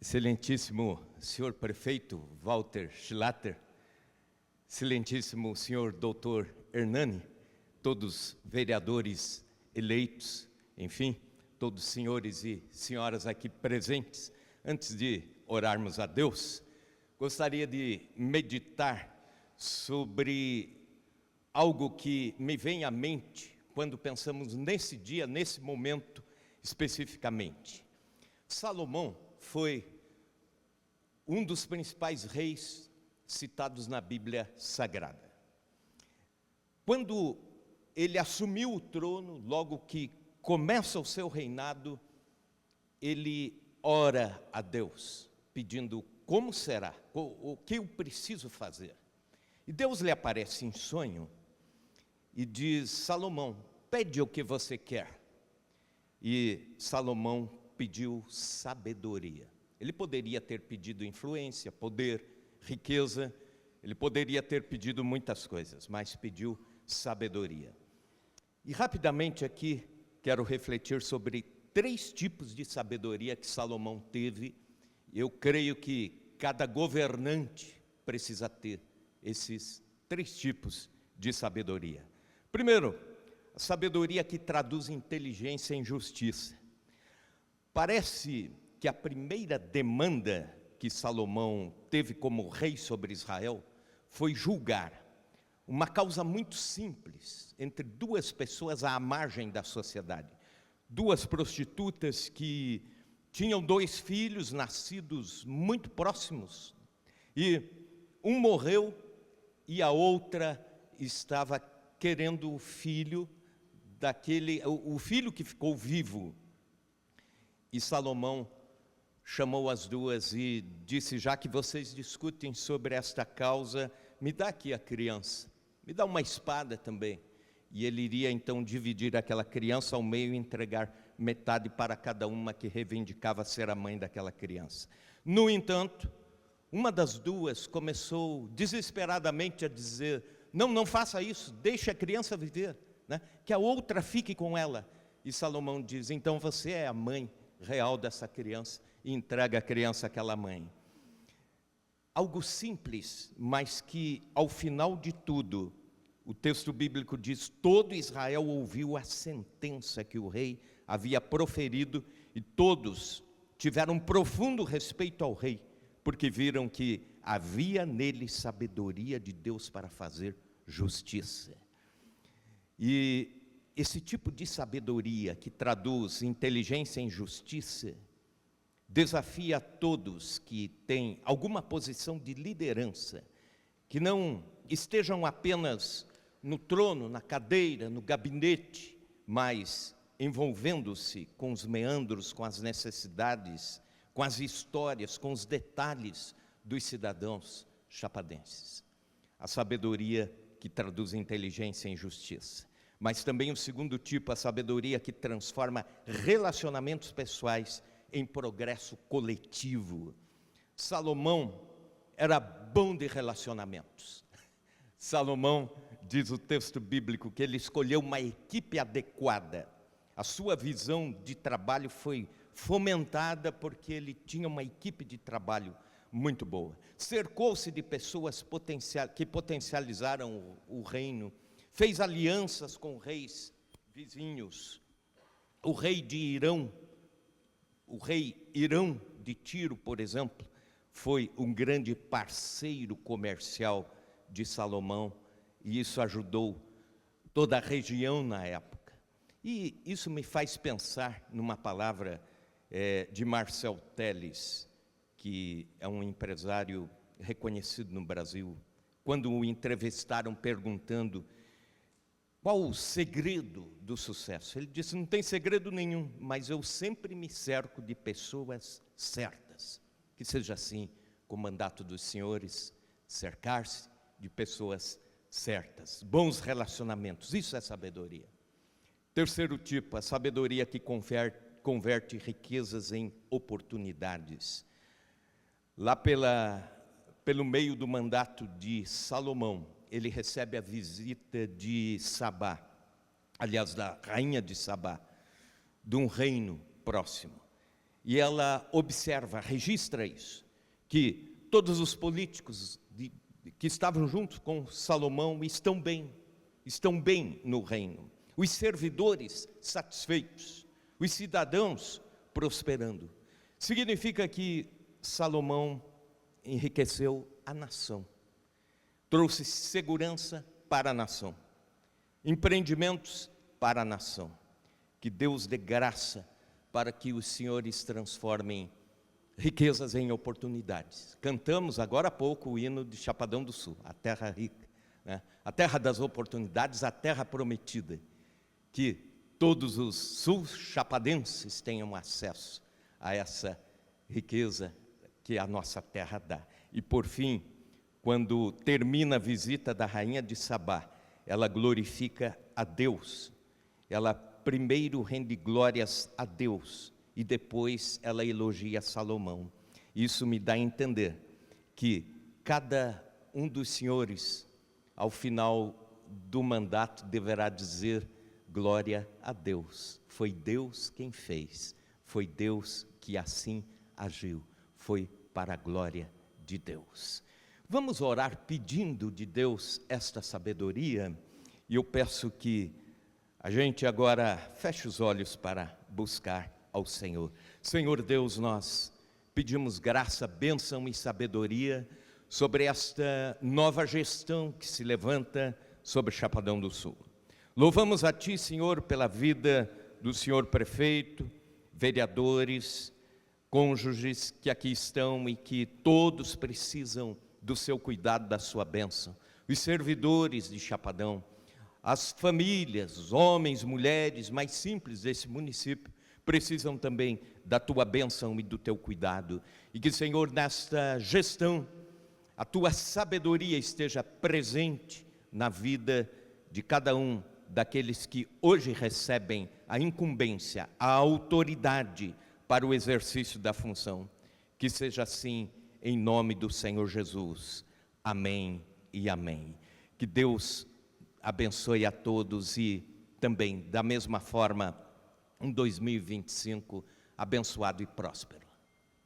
Excelentíssimo senhor prefeito Walter Schlatter, excelentíssimo senhor doutor Hernani, todos vereadores eleitos, enfim, todos senhores e senhoras aqui presentes, antes de orarmos a Deus, gostaria de meditar sobre algo que me vem à mente quando pensamos nesse dia, nesse momento especificamente. Salomão foi um dos principais reis citados na Bíblia Sagrada. Quando ele assumiu o trono, logo que começa o seu reinado, ele ora a Deus, pedindo como será, o que eu preciso fazer. E Deus lhe aparece em sonho e diz: Salomão, pede o que você quer. E Salomão pediu sabedoria. Ele poderia ter pedido influência, poder, riqueza, ele poderia ter pedido muitas coisas, mas pediu sabedoria. E rapidamente aqui quero refletir sobre 3 tipos de sabedoria que Salomão teve. Eu creio que cada governante precisa ter esses 3 tipos de sabedoria. Primeiro, a sabedoria que traduz inteligência em justiça. Parece que a primeira demanda que Salomão teve como rei sobre Israel foi julgar uma causa muito simples entre 2 pessoas à margem da sociedade. 2 prostitutas que tinham 2 filhos nascidos muito próximos, e um morreu e a outra estava querendo o filho o filho que ficou vivo. E Salomão chamou as 2 e disse: já que vocês discutem sobre esta causa, me dá aqui a criança, me dá uma espada também. E ele iria então dividir aquela criança ao meio e entregar metade para cada uma que reivindicava ser a mãe daquela criança. No entanto, uma das 2 começou desesperadamente a dizer: não faça isso, deixe a criança viver, né? Que a outra fique com ela. E Salomão diz: então você é a mãe real dessa criança, e entrega a criança àquela mãe. Algo simples, mas que ao final de tudo, o texto bíblico diz: todo Israel ouviu a sentença que o rei havia proferido, e todos tiveram um profundo respeito ao rei, porque viram que havia nele sabedoria de Deus para fazer justiça. E esse tipo de sabedoria que traduz inteligência em justiça desafia a todos que têm alguma posição de liderança, que não estejam apenas no trono, na cadeira, no gabinete, mas envolvendo-se com os meandros, com as necessidades, com as histórias, com os detalhes dos cidadãos chapadenses. A sabedoria que traduz inteligência em justiça. Mas também o segundo tipo, a sabedoria que transforma relacionamentos pessoais em progresso coletivo. Salomão era bom de relacionamentos. Salomão, diz o texto bíblico, que ele escolheu uma equipe adequada. A sua visão de trabalho foi fomentada porque ele tinha uma equipe de trabalho muito boa. Cercou-se de pessoas que potencializaram o reino, fez alianças com reis vizinhos. O rei Irão de Tiro, por exemplo, foi um grande parceiro comercial de Salomão, e isso ajudou toda a região na época. E isso me faz pensar numa palavra de Marcel Telles, que é um empresário reconhecido no Brasil, quando o entrevistaram perguntando qual o segredo do sucesso. Ele disse: não tem segredo nenhum, mas eu sempre me cerco de pessoas certas. Que seja assim com o mandato dos senhores, cercar-se de pessoas certas, bons relacionamentos, isso é sabedoria. Terceiro tipo, a sabedoria que converte riquezas em oportunidades. Lá pelo meio do mandato de Salomão, ele recebe a visita de Sabá, aliás, da rainha de Sabá, de um reino próximo. e ela observa, registra isso, que todos os políticos que estavam juntos com Salomão estão bem no reino. Os servidores satisfeitos, os cidadãos prosperando. Significa que Salomão enriqueceu a nação, trouxe segurança para a nação, empreendimentos para a nação. Que Deus dê graça para que os senhores transformem riquezas em oportunidades. Cantamos agora há pouco o hino de Chapadão do Sul, a terra rica, né? A terra das oportunidades, a terra prometida. Que todos os sul-chapadenses tenham acesso a essa riqueza que a nossa terra dá. E por fim, quando termina a visita da rainha de Sabá, ela glorifica a Deus. Ela primeiro rende glórias a Deus e depois ela elogia Salomão. Isso me dá a entender que cada um dos senhores, ao final do mandato, deverá dizer glória a Deus. Foi Deus quem fez, foi Deus que assim agiu, foi para a glória de Deus. Vamos orar pedindo de Deus esta sabedoria, e eu peço que a gente agora feche os olhos para buscar ao Senhor. Senhor Deus, nós pedimos graça, bênção e sabedoria sobre esta nova gestão que se levanta sobre Chapadão do Sul. Louvamos a Ti, Senhor, pela vida do Senhor prefeito, vereadores, cônjuges que aqui estão e que todos precisam do seu cuidado, da sua bênção. Os servidores de Chapadão, as famílias, os homens, mulheres mais simples desse município, precisam também da Tua bênção e do Teu cuidado. E que, Senhor, nesta gestão, a Tua sabedoria esteja presente na vida de cada um daqueles que hoje recebem a incumbência, a autoridade para o exercício da função. Que seja assim, em nome do Senhor Jesus. Amém e amém. Que Deus abençoe a todos e também, da mesma forma, um 2025 abençoado e próspero.